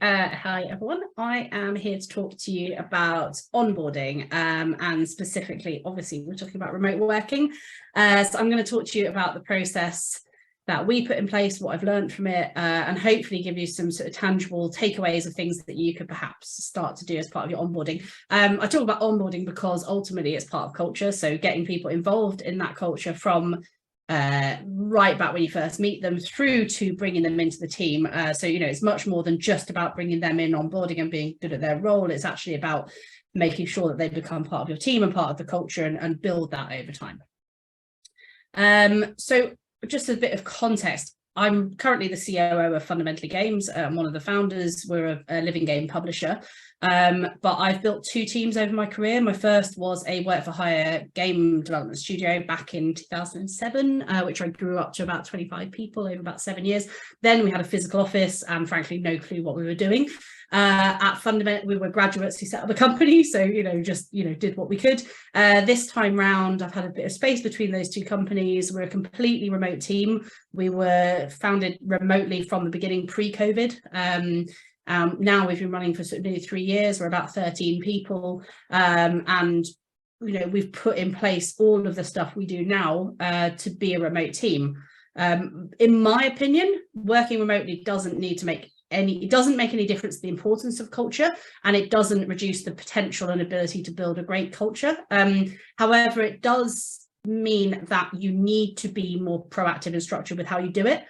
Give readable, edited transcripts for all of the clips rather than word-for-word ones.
Hi everyone. I am here to talk to you about onboarding and specifically, obviously, we're talking about remote working. So I'm going to talk to you about the process that we put in place, what I've learned from it, and hopefully give you some sort of tangible takeaways of things that you could perhaps start to do as part of your onboarding. I talk about onboarding because ultimately it's part of culture. So getting people involved in that culture from right back when you first meet them through to bringing them into the team. So, it's much more than just about bringing them in, onboarding and being good at their role. It's actually about making sure that they become part of your team and part of the culture and build that over time. So just a bit of context. I'm currently the COO of Fundamentally Games. I'm one of the founders. We're a living game publisher. But I've built two teams over my career. My first was a work for hire game development studio back in 2007, which I grew up to about 25 people over about 7 years. Then we had a physical office and frankly, no clue what we were doing. At Fundament, we were graduates who set up a company. So, just did what we could. This time round, I've had a bit of space between those two companies. We're a completely remote team. We were founded remotely from the beginning pre-COVID. Now we've been running for sort of nearly 3 years. We're about 13 people, and we've put in place all of the stuff we do now to be a remote team. In my opinion, working remotely doesn't make any difference to the importance of culture, and it doesn't reduce the potential and ability to build a great culture. However, it does mean that you need to be more proactive and structured with how you do it.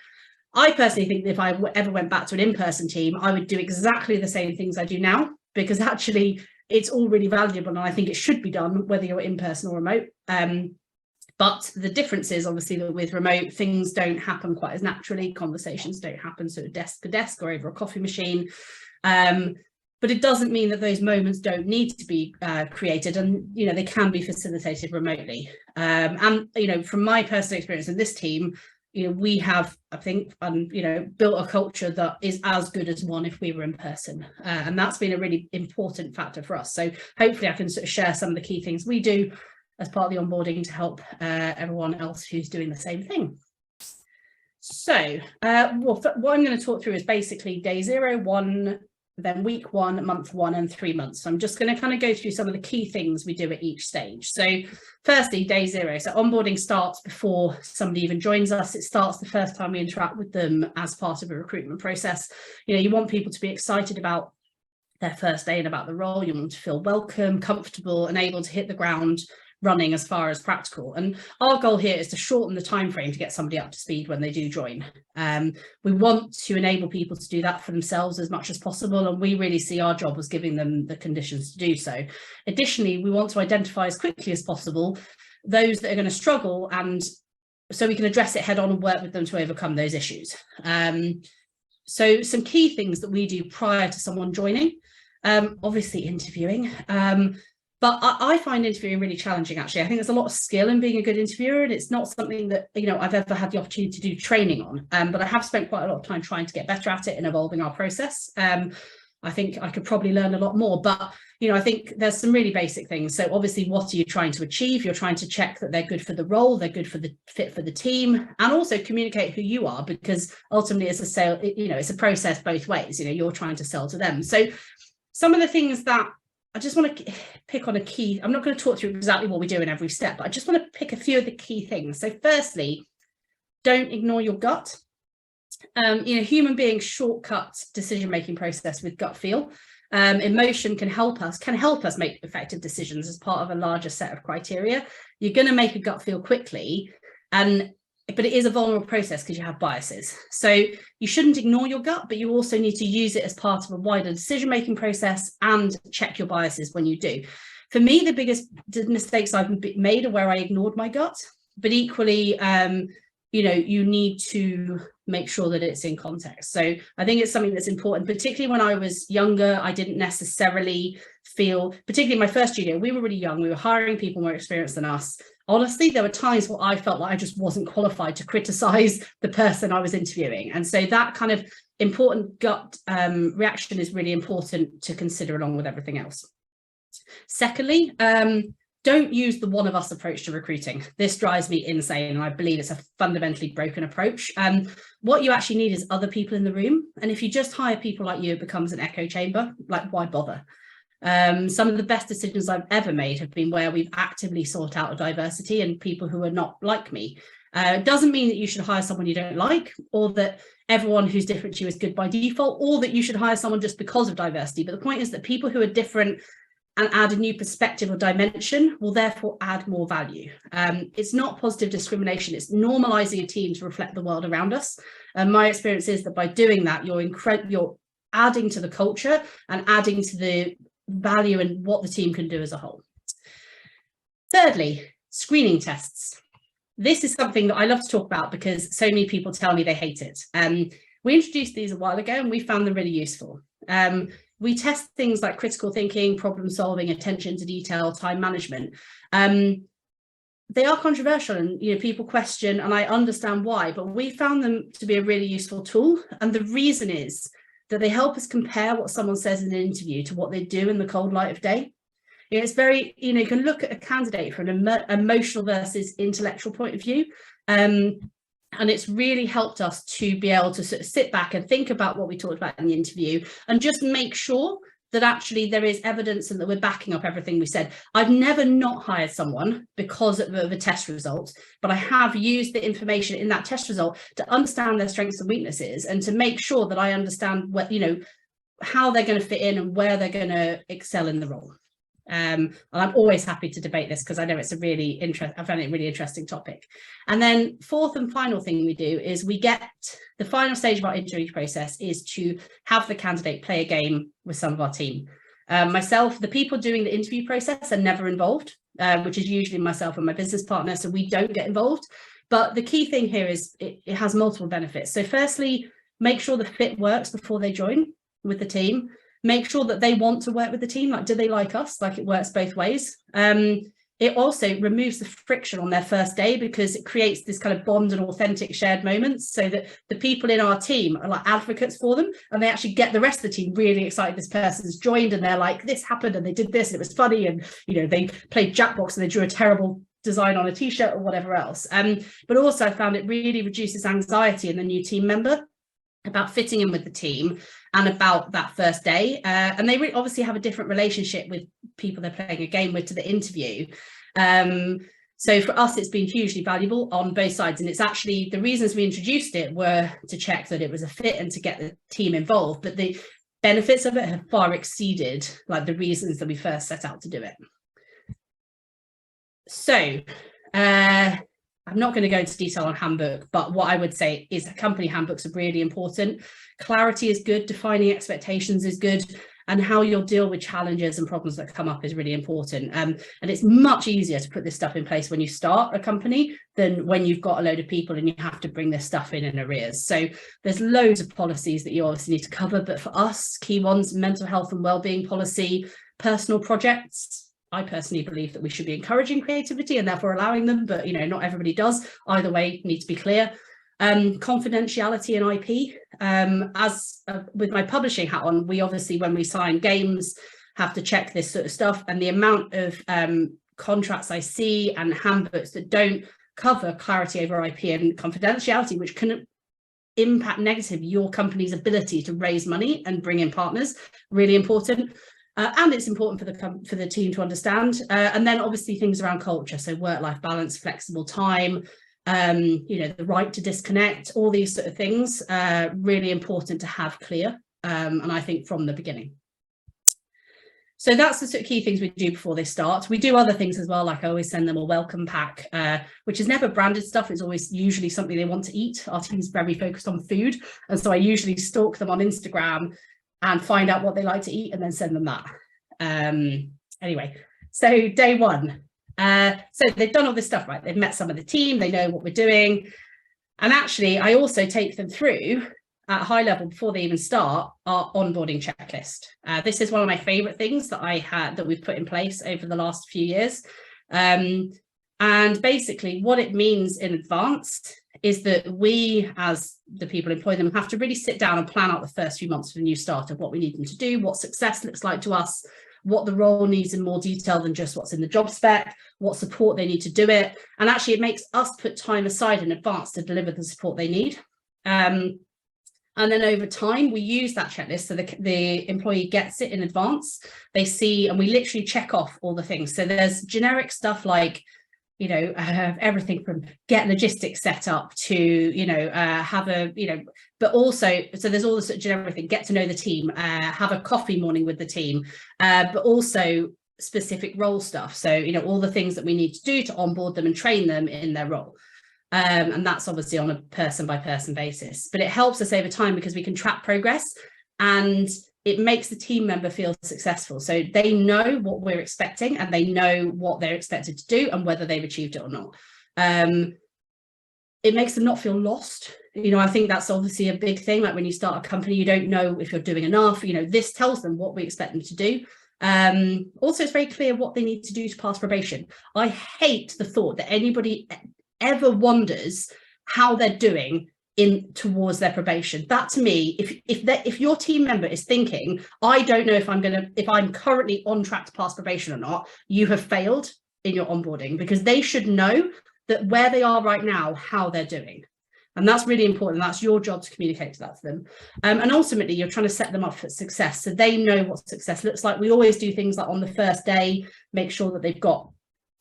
I personally think that if I ever went back to an in-person team, I would do exactly the same things I do now, because actually it's all really valuable and I think it should be done whether you're in person or remote. But the difference is obviously that with remote, things don't happen quite as naturally. Conversations don't happen sort of desk to desk or over a coffee machine. But it doesn't mean that those moments don't need to be created, and they can be facilitated remotely. And from my personal experience in this team, we have, I think, built a culture that is as good as one if we were in person. And that's been a really important factor for us. So hopefully I can sort of share some of the key things we do as part of the onboarding to help everyone else who's doing the same thing. So what I'm going to talk through is basically day 0, 1, then week 1, month 1, and 3 months. So I'm just going to kind of go through some of the key things we do at each stage. So firstly, day 0. So onboarding starts before somebody even joins us. It starts the first time we interact with them as part of a recruitment process. You want people to be excited about their first day and about the role. You want them to feel welcome, comfortable, and able to hit the ground running as far as practical. And our goal here is to shorten the time frame to get somebody up to speed when they do join. We want to enable people to do that for themselves as much as possible, and we really see our job as giving them the conditions to do so. Additionally, we want to identify as quickly as possible those that are going to struggle, and so we can address it head on and work with them to overcome those issues. So some key things that we do prior to someone joining, obviously interviewing. But I find interviewing really challenging, actually. I think there's a lot of skill in being a good interviewer, and it's not something that, I've ever had the opportunity to do training on. But I have spent quite a lot of time trying to get better at it and evolving our process. I think I could probably learn a lot more, but, I think there's some really basic things. So obviously, what are you trying to achieve? You're trying to check that they're good for the role, they're good for the fit for the team, and also communicate who you are, because ultimately it's a sale, it's a process both ways. You're trying to sell to them. So some of the things that I just want to pick on a key. I'm not going to talk through exactly what we do in every step, but I just want to pick a few of the key things. So firstly, don't ignore your gut. Human beings shortcut decision-making process with gut feel. Emotion can help us make effective decisions as part of a larger set of criteria. You're going to make a gut feel quickly, but it is a vulnerable process because you have biases. So you shouldn't ignore your gut, but you also need to use it as part of a wider decision-making process and check your biases when you do. For me, the biggest mistakes I've made are where I ignored my gut, but equally, you need to make sure that it's in context. So I think it's something that's important, particularly when I was younger. I didn't necessarily feel, particularly my first studio, we were really young. We were hiring people more experienced than us. Honestly, there were times where I felt like I just wasn't qualified to criticize the person I was interviewing. And so that kind of important gut reaction is really important to consider along with everything else. Secondly, don't use the one of us approach to recruiting. This drives me insane, and I believe it's a fundamentally broken approach. What you actually need is other people in the room. And if you just hire people like you, it becomes an echo chamber. Like, why bother? Some of the best decisions I've ever made have been where we've actively sought out a diversity and people who are not like me. It doesn't mean that you should hire someone you don't like, or that everyone who's different to you is good by default, or that you should hire someone just because of diversity. But the point is that people who are different and add a new perspective or dimension will therefore add more value. It's not positive discrimination, it's normalizing a team to reflect the world around us. And my experience is that by doing that, you're adding to the culture and adding to the value and what the team can do as a whole. Thirdly, screening tests. This is something that I love to talk about because so many people tell me they hate it. We introduced these a while ago and we found them really useful. We test things like critical thinking, problem solving, attention to detail, time management. They are controversial and people question, and I understand why, but we found them to be a really useful tool. And the reason is that they help us compare what someone says in an interview to what they do in the cold light of day. It's very, you can look at a candidate from an emotional versus intellectual point of view. And it's really helped us to be able to sort of sit back and think about what we talked about in the interview and just make sure that actually there is evidence and that we're backing up everything we said. I've never not hired someone because of a test result, but I have used the information in that test result to understand their strengths and weaknesses and to make sure that I understand what, how they're going to fit in and where they're going to excel in the role. And I'm always happy to debate this because I know it's I found it a really interesting topic. And then fourth and final thing we do is we get the final stage of our interview process is to have the candidate play a game with some of our team. Myself, the people doing the interview process are never involved, which is usually myself and my business partner, so we don't get involved. But the key thing here is it has multiple benefits. So firstly, make sure the fit works before they join with the team. Make sure that they want to work with the team. Like, do they like us? Like, it works both ways. It also removes the friction on their first day because it creates this kind of bond and authentic shared moments so that the people in our team are like advocates for them, and they actually get the rest of the team really excited this person's joined, and they're like, this happened and they did this and it was funny, and they played Jackbox and they drew a terrible design on a t-shirt or whatever else. But also I found it really reduces anxiety in the new team member about fitting in with the team and about that first day. And they obviously have a different relationship with people they're playing a game with to the interview. So for us, it's been hugely valuable on both sides. And it's actually the reasons we introduced it were to check that it was a fit and to get the team involved. But the benefits of it have far exceeded like the reasons that we first set out to do it. So I'm not going to go into detail on handbook, but what I would say is company handbooks are really important. Clarity is good, defining expectations is good, and how you'll deal with challenges and problems that come up is really important. And it's much easier to put this stuff in place when you start a company than when you've got a load of people and you have to bring this stuff in arrears. So there's loads of policies that you obviously need to cover, but for us, key ones: mental health and wellbeing policy, personal projects. I personally believe that we should be encouraging creativity and therefore allowing them, but not everybody does. Either way, need to be clear. Confidentiality and IP. With my publishing hat on, we obviously, when we sign games, have to check this sort of stuff. And the amount of contracts I see and handbooks that don't cover clarity over IP and confidentiality, which can impact negatively your company's ability to raise money and bring in partners, really important. And it's important for the team to understand. And then obviously things around culture, so work-life balance, flexible time, the right to disconnect, all these sort of things, really important to have clear. And I think from the beginning. So that's the sort of key things we do before they start. We do other things as well, like I always send them a welcome pack, which is never branded stuff. It's always usually something they want to eat. Our team's very focused on food. And so I usually stalk them on Instagram and find out what they like to eat and then send them that. Anyway, so day one. So they've done all this stuff, right? They've met some of the team, they know what we're doing. And actually, I also take them through at a high level before they even start our onboarding checklist. This is one of my favorite things that we've put in place over the last few years. And basically what it means in advance is that we, as the people employing them, have to really sit down and plan out the first few months of a new starter, what we need them to do, what success looks like to us, what the role needs in more detail than just what's in the job spec, what support they need to do it. And actually it makes us put time aside in advance to deliver the support they need. And then over time, we use that checklist so the employee gets it in advance. They see, and we literally check off all the things. So there's generic stuff like, you know, everything from get logistics set up to, you know, have a, you know, but also, so there's all this sort of generic thing, get to know the team, have a coffee morning with the team, but also specific role stuff. So, you know, all the things that we need to do to onboard them and train them in their role. And that's obviously on a person by person basis, but it helps us over time because we can track progress and it makes the team member feel successful. So they know what we're expecting and they know what they're expected to do and whether they've achieved it or not. It makes them not feel lost. You know, I think that's obviously a big thing. Like when you start a company, you don't know if you're doing enough. You know, this tells them what we expect them to do. Also, it's very clear what they need to do to pass probation. I hate the thought that anybody ever wonders how they're doing in towards their probation. That to me, if your team member is thinking, I don't know if I'm currently on track to pass probation or not, you have failed in your onboarding, because they should know that where they are right now, how they're doing. And that's really important. That's your job to communicate that to them. And ultimately, you're trying to set them up for success so they know what success looks like. We always do things like on the first day, make sure that they've got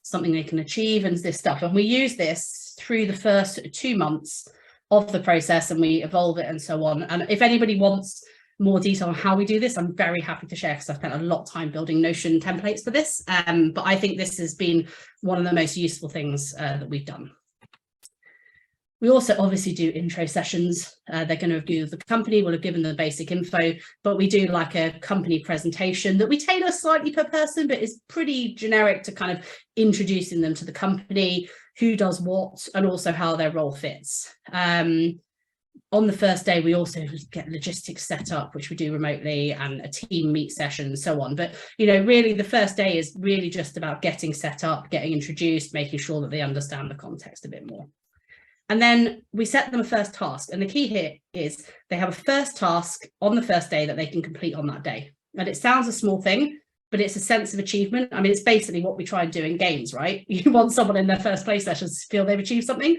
something they can achieve and this stuff. And we use this through the first 2 months of the process and we evolve it and so on. And if anybody wants more detail on how we do this, I'm very happy to share because I've spent a lot of time building Notion templates for this. But I think this has been one of the most useful things that we've done. We also obviously do intro sessions. They're going to review the company, we'll have given them the basic info, but we do like a company presentation that we tailor slightly per person, but is pretty generic to kind of introducing them to the company, who does what, and also how their role fits. On the first day, we also get logistics set up, which we do remotely, and a team meet session and so on. But, you know, really the first day is really just about getting set up, getting introduced, making sure that they understand the context a bit more. And then we set them a first task. And the key here is they have a first task on the first day that they can complete on that day. And it sounds a small thing, but it's a sense of achievement. I mean, it's basically what we try and do in games, right? You want someone in their first play sessions to feel they've achieved something.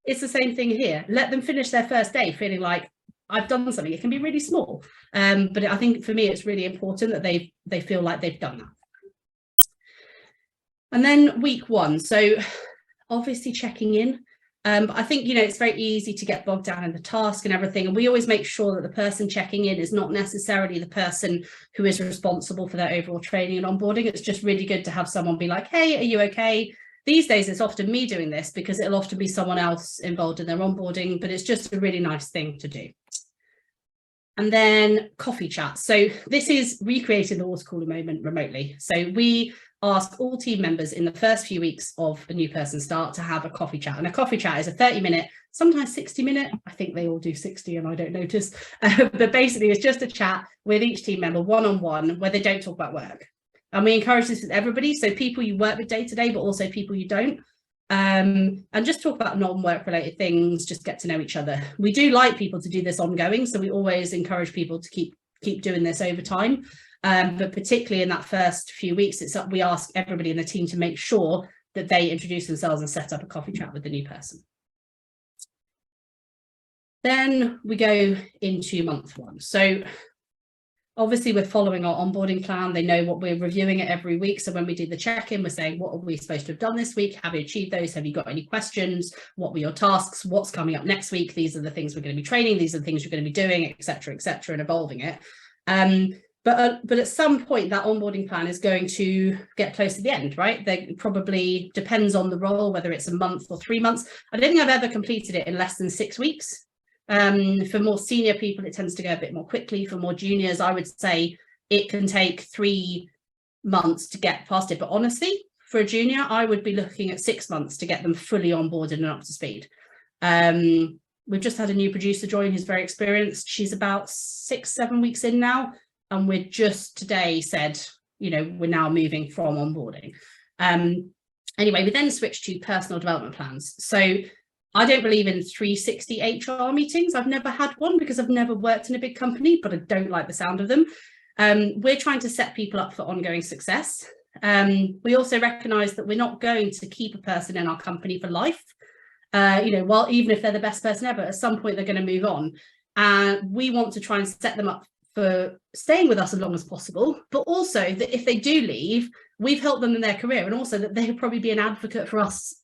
It's the same thing here. Let them finish their first day feeling like I've done something. It can be really small. But I think for me, it's really important that they feel like they've done that. And then week 1. So obviously checking in. But I think, you know, it's very easy to get bogged down in the task and everything. And we always make sure that the person checking in is not necessarily the person who is responsible for their overall training and onboarding. It's just really good to have someone be like, hey, are you okay? These days, it's often me doing this because it'll often be someone else involved in their onboarding, but it's just a really nice thing to do. And then coffee chat. So this is recreating the water cooler moment remotely. So we ask all team members in the first few weeks of a new person start to have a coffee chat. And a coffee chat is a 30-minute, sometimes 60-minute. I think they all do 60 and I don't notice. But basically, it's just a chat with each team member one-on-one where they don't talk about work. And we encourage this with everybody. So people you work with day to day, but also people you don't. And just talk about non-work related things, just get to know each other. We do like people to do this ongoing. So we always encourage people to keep doing this over time. But particularly in that first few weeks, we ask everybody in the team to make sure that they introduce themselves and set up a coffee chat with the new person. Then we go into month 1. So obviously we're following our onboarding plan. They know what we're reviewing it every week. So when we do the check-in, we're saying, what are we supposed to have done this week? Have you achieved those? Have you got any questions? What were your tasks? What's coming up next week? These are the things we're going to be training. These are the things you're going to be doing, et cetera, and evolving it. But at some point, that onboarding plan is going to get close to the end, right? They probably depends on the role, whether it's a month or 3 months. I don't think I've ever completed it in less than 6 weeks. For more senior people, it tends to go a bit more quickly. For more juniors, I would say it can take 3 months to get past it. But honestly, for a junior, I would be looking at 6 months to get them fully onboarded and up to speed. We've just had a new producer join who's very experienced. She's about 6-7 weeks in now. And we're just today said, you know, we're now moving from onboarding. Anyway, we then switched to personal development plans. So I don't believe in 360 HR meetings. I've never had one because I've never worked in a big company, but I don't like the sound of them. we're trying to set people up for ongoing success. We also recognise that we're not going to keep a person in our company for life. While even if they're the best person ever, at some point they're going to move on. And we want to try and set them up for staying with us as long as possible, but also that if they do leave, we've helped them in their career, and also that they'll probably be an advocate for us,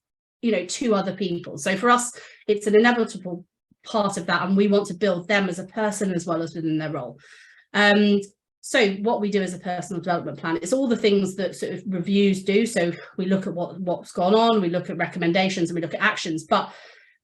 to other people. So for us, it's an inevitable part of that, and we want to build them as a person as well as within their role. So what we do as a personal development plan, it's all the things that sort of reviews do. So we look at what's gone on, we look at recommendations, and we look at actions, but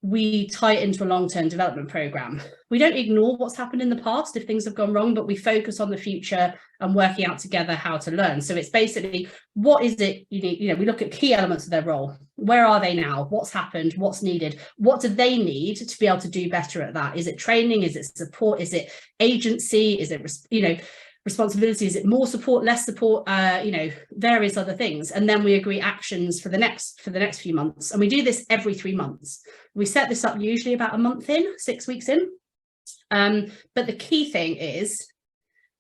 we tie it into a long-term development program. We don't ignore what's happened in the past if things have gone wrong, but we focus on the future and working out together how to learn. So it's basically, what is it you need? We look at key elements of their role. Where are they now? What's happened? What's needed? What do they need to be able to do better at that? Is it training? Is it support? Is it agency? Is it, responsibility? Is it more support, less support, various other things? And then we agree actions for the next few months. And we do this every 3 months. We set this up usually about a month in, 6 weeks in. But the key thing is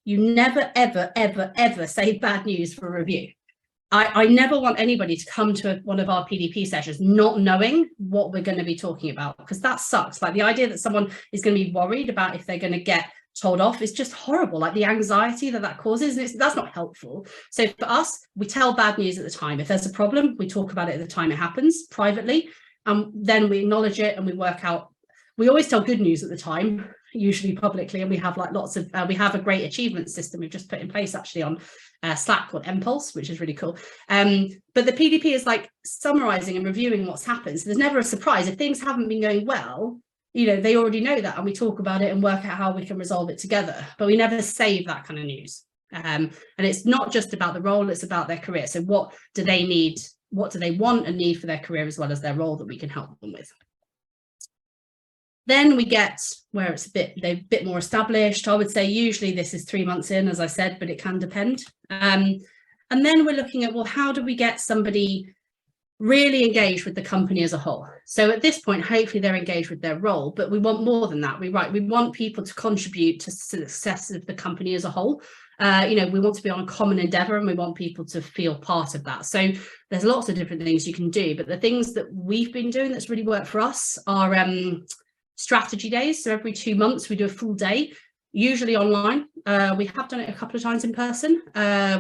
you never, ever, ever, ever say bad news for a review. I never want anybody to come to one of our PDP sessions not knowing what we're going to be talking about, because that sucks. Like the idea that someone is going to be worried about if they're going to get told off is just horrible. Like the anxiety that causes, and that's not helpful. So for us, we tell bad news at the time. If there's a problem, we talk about it at the time it happens privately, and then we acknowledge it and we work out. We always tell good news at the time, usually publicly, and we have like lots of we have a great achievement system we've just put in place actually on Slack called Impulse, which is really cool. But the PDP is like summarizing and reviewing what's happened, so there's never a surprise. If things haven't been going well, they already know that, and we talk about it and work out how we can resolve it together, but we never save that kind of news. And it's not just about the role, it's about their career. So what do they need? What do they want and need for their career as well as their role that we can help them with? Then we get where it's a bit more established. I would say usually this is 3 months in, as I said, but it can depend. And then we're looking at, well, how do we get somebody really engaged with the company as a whole? So at this point, hopefully they're engaged with their role, but we want more than that. We want people to contribute to the success of the company as a whole. We want to be on a common endeavor, and we want people to feel part of that. So there's lots of different things you can do, but the things that we've been doing that's really worked for us are strategy days. So every 2 months we do a full day, usually online. We have done it a couple of times in person.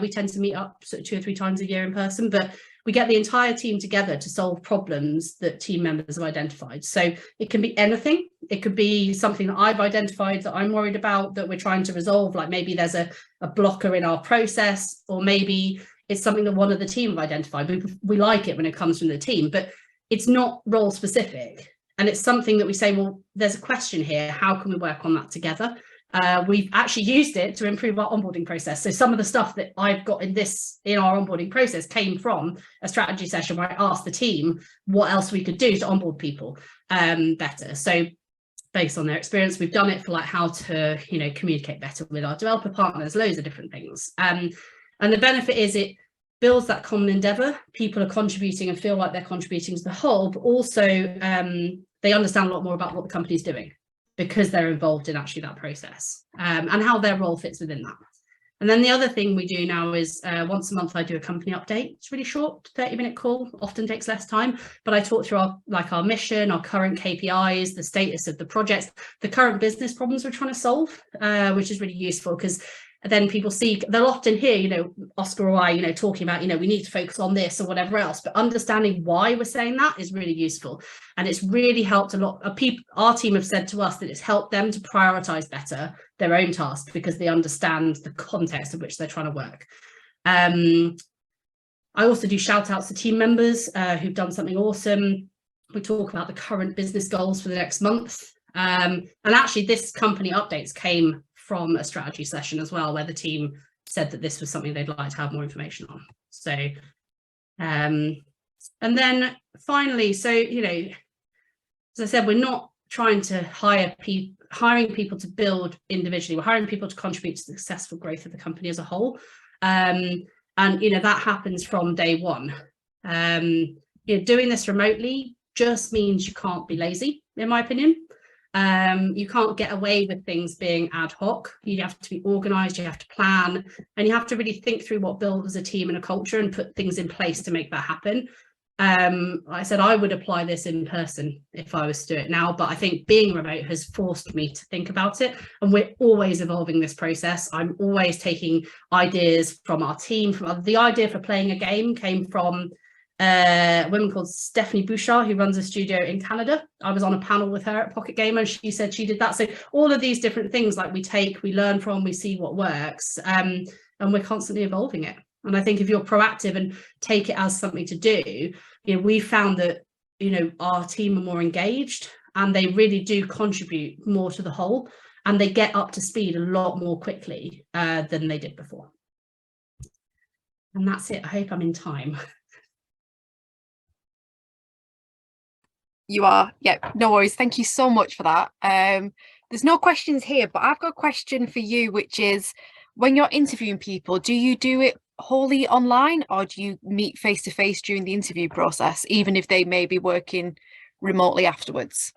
We tend to meet up sort of 2 or 3 times a year in person, but we get the entire team together to solve problems that team members have identified. So it can be anything. It could be something that I've identified that I'm worried about that we're trying to resolve, like maybe there's a blocker in our process, or maybe it's something that one of the team have identified. We like it when it comes from the team, but it's not role specific. And it's something that we say, well, there's a question here. How can we work on that together? We've actually used it to improve our onboarding process. So some of the stuff that I've got in our onboarding process came from a strategy session where I asked the team what else we could do to onboard people better. So based on their experience, we've done it for like how to, communicate better with our developer partners, loads of different things. And the benefit is it builds that common endeavor. People are contributing and feel like they're contributing to the whole, but also they understand a lot more about what the company's doing, because they're involved in actually that process and how their role fits within that. And then the other thing we do now is once a month I do a company update. It's really short, 30-minute call, often takes less time, but I talk through our mission, our current KPIs, the status of the projects, the current business problems we're trying to solve, which is really useful, because then people see, they'll often hear, Oscar or I, talking about, we need to focus on this or whatever else, but understanding why we're saying that is really useful. And it's really helped a lot of people. Our team have said to us that it's helped them to prioritize better their own tasks, because they understand the context of which they're trying to work. I also do shout outs to team members who've done something awesome. We talk about the current business goals for the next month. And actually this company updates came from a strategy session as well, where the team said that this was something they'd like to have more information on. So, and then finally, so, as I said, we're not trying to hiring people to build individually. We're hiring people to contribute to the successful growth of the company as a whole. And, that happens from day one. Doing this remotely just means you can't be lazy, in my opinion. You can't get away with things being ad hoc. You have to be organized, you have to plan, and you have to really think through what builds a team and a culture and put things in place to make that happen. I said I would apply this in person if I was to do it now, but I think being remote has forced me to think about it, and we're always evolving this process. I'm always taking ideas from our team. The idea for playing a game came from a woman called Stephanie Bouchard, who runs a studio in Canada. I was on a panel with her at Pocket Gamer, and she said she did that. So all of these different things, like we learn from, we see what works, and we're constantly evolving it. And I think if you're proactive and take it as something to do, we found that, our team are more engaged and they really do contribute more to the whole, and they get up to speed a lot more quickly than they did before. And that's it. I hope I'm in time. You are. Yeah, no worries. Thank you so much for that. There's no questions here, but I've got a question for you, which is, when you're interviewing people, do you do it wholly online, or do you meet face to face during the interview process, even if they may be working remotely afterwards?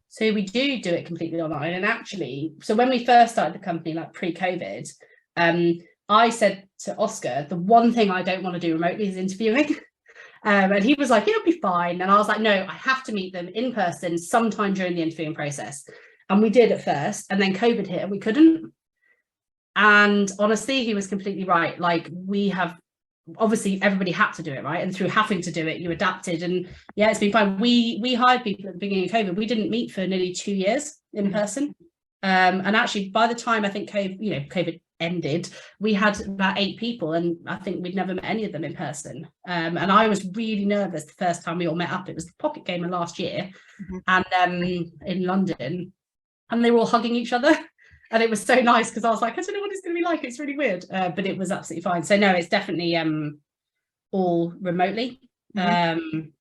So we do it completely online. And actually, so when we first started the company, like pre-COVID, I said to Oscar, the one thing I don't want to do remotely is interviewing. And he was like, it'll be fine. And I was like, no, I have to meet them in person sometime during the interviewing process. And we did at first, and then COVID hit and we couldn't. And honestly, he was completely right. Like, we have, obviously everybody had to do it, right? And through having to do it, you adapted, and yeah, it's been fine. We hired people at the beginning of COVID. We didn't meet for nearly 2 years in person. And actually, by the time I think COVID ended, we had about 8 people, and I think we'd never met any of them in person. And I was really nervous the first time we all met up. It was the Pocket Gamer last year, and in London, and they were all hugging each other. And it was so nice because I was like, I don't know what it's going to be like. It's really weird, but it was absolutely fine. So no, it's definitely all remotely. And